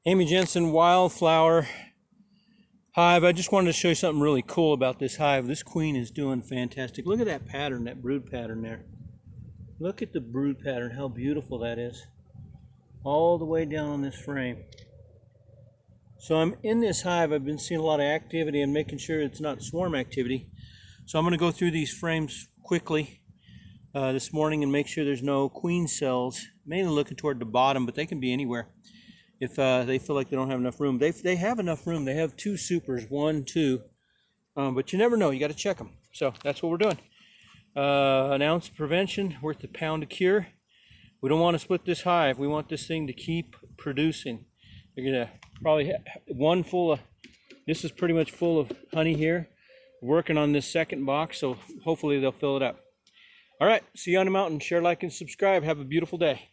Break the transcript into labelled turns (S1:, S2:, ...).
S1: Jensen Wildflower Hive. I just wanted to show you something really cool about this hive. This queen is doing fantastic. Look at that pattern, that brood pattern there. Look at the brood pattern, how beautiful that is. All the way down on this frame. So I'm in this hive. I've been seeing a lot of activity and making sure it's not swarm activity. So I'm going to go through these frames quickly this morning and make sure there's no queen cells. Mainly looking toward the bottom, but they can be anywhere if they feel like they don't have enough room. They have enough room. They have two supers, 1, 2, but you never know. You got to check them. So that's what we're doing. An ounce of prevention worth a pound of cure. We don't want to split this hive. We want this thing to keep producing. You're gonna probably have one full of, this is pretty much full of honey here. We're working on this second box, so hopefully they'll fill it up. All right, see you on the mountain. Share, like, and subscribe. Have a beautiful day.